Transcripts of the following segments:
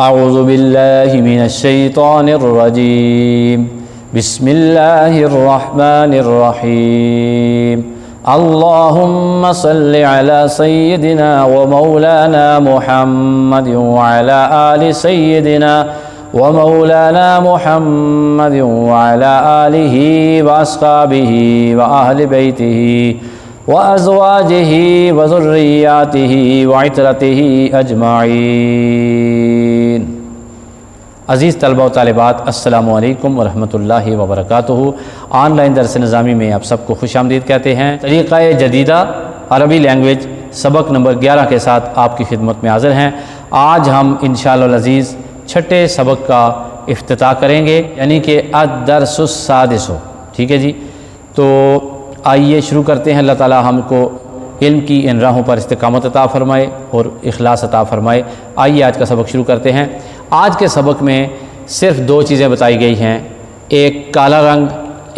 اعوذ باللہ من الشیطان الرجیم بسم اللہ الرحمن الرحیم اللہم صل علی سیدنا و مولانا محمد وعلی آل سیدنا و مولانا محمد وعلی آلہ و اصحابہ و اہل بیتہ و ازواجہ و ذریاتہ و عترتہ اجمعین۔ عزیز طلبہ و طالبات، السلام علیکم ورحمۃ اللہ وبرکاتہ۔ آن لائن درس نظامی میں آپ سب کو خوش آمدید کہتے ہیں۔ طریقہ جدیدہ عربی لینگویج سبق نمبر 11 کے ساتھ آپ کی خدمت میں حاضر ہیں۔ آج ہم انشاءاللہ العزیز چھٹے سبق کا افتتاح کریں گے، یعنی کہ الدرس السادس۔ ٹھیک ہے جی، تو آئیے شروع کرتے ہیں۔ اللہ تعالی ہم کو علم کی ان راہوں پر استقامت عطا فرمائے اور اخلاص عطا فرمائے۔ آئیے آج کا سبق شروع کرتے ہیں۔ آج کے سبق میں صرف 2 چیزیں بتائی گئی ہیں، ایک کالا رنگ،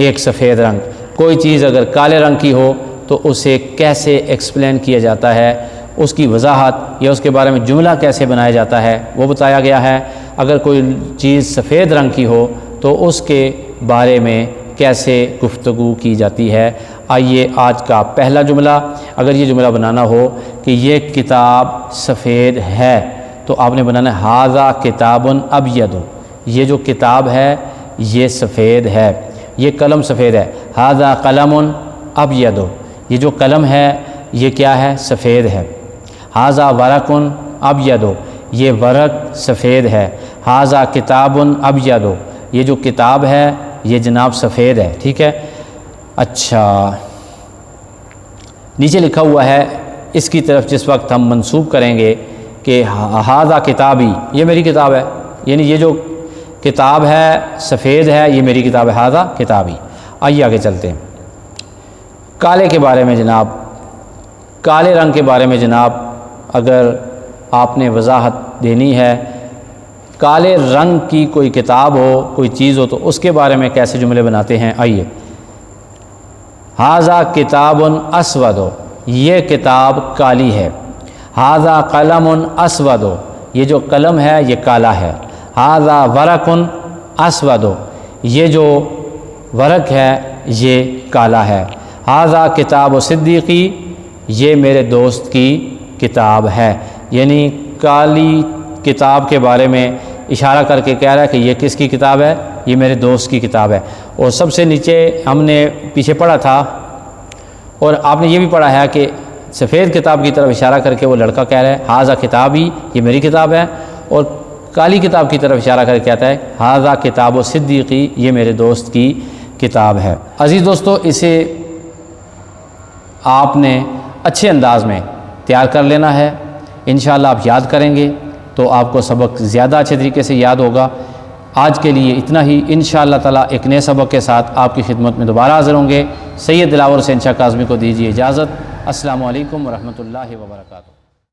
ایک سفید رنگ۔ کوئی چیز اگر کالے رنگ کی ہو تو اسے کیسے ایکسپلین کیا جاتا ہے، اس کی وضاحت یا اس کے بارے میں جملہ کیسے بنایا جاتا ہے وہ بتایا گیا ہے۔ اگر کوئی چیز سفید رنگ کی ہو تو اس کے بارے میں کیسے گفتگو کی جاتی ہے۔ آئیے آج کا پہلا جملہ، اگر یہ جملہ بنانا ہو کہ یہ کتاب سفید ہے تو آپ نے بنانا ہے ھذا کتاب ابیض، یہ جو کتاب ہے یہ سفید ہے، یہ قلم سفید ہے۔ ھذا قلم ابیض، یہ جو قلم ہے یہ کیا ہے؟ سفید ہے۔ ھذا ورق ابیض، یہ ورق سفید ہے۔ ھذا کتاب ابیض، یہ جو کتاب ہے یہ جناب سفید ہے۔ ٹھیک ہے، اچھا نیچے لکھا ہوا ہے، اس کی طرف جس وقت ہم منسوب کریں گے کہ ھذا کتابی، یہ میری کتاب ہے، یعنی یہ جو کتاب ہے سفید ہے، یہ میری کتاب ہے، ھذا کتابی۔ آئیے آگے چلتے ہیں۔ کالے کے بارے میں جناب، کالے رنگ کے بارے میں جناب اگر آپ نے وضاحت دینی ہے، کالے رنگ کی کوئی کتاب ہو، کوئی چیز ہو تو اس کے بارے میں کیسے جملے بناتے ہیں۔ آئیے، ھذا کتاب اسود، یہ کتاب کالی ہے۔ ھذا قلم اسود، یہ جو قلم ہے یہ کالا ہے۔ ھذا ورق اسود، یہ جو ورق ہے یہ کالا ہے۔ ھذا کتاب صدیقی، یہ میرے دوست کی کتاب ہے، یعنی کالی کتاب کے بارے میں اشارہ کر کے کہہ رہا ہے کہ یہ کس کی کتاب ہے؟ یہ میرے دوست کی کتاب ہے۔ اور سب سے نیچے ہم نے پیچھے پڑھا تھا اور آپ نے یہ بھی پڑھا ہے کہ سفید کتاب کی طرف اشارہ کر کے وہ لڑکا کہہ رہا ہے ھذا کتابی، یہ میری کتاب ہے، اور کالی کتاب کی طرف اشارہ کر کے کہتا ہے ھذا کتاب صدیقی، یہ میرے دوست کی کتاب ہے۔ عزیز دوستو، اسے آپ نے اچھے انداز میں تیار کر لینا ہے۔ انشاءاللہ آپ یاد کریں گے تو آپ کو سبق زیادہ اچھے طریقے سے یاد ہوگا۔ آج کے لیے اتنا ہی، انشاءاللہ تعالیٰ ایک نئے سبق کے ساتھ آپ کی خدمت میں دوبارہ حاضر ہوں گے۔ سید دلاور حسین شاہ کاظمی کو دیجیے اجازت۔ السلام علیکم ورحمۃ اللہ وبرکاتہ۔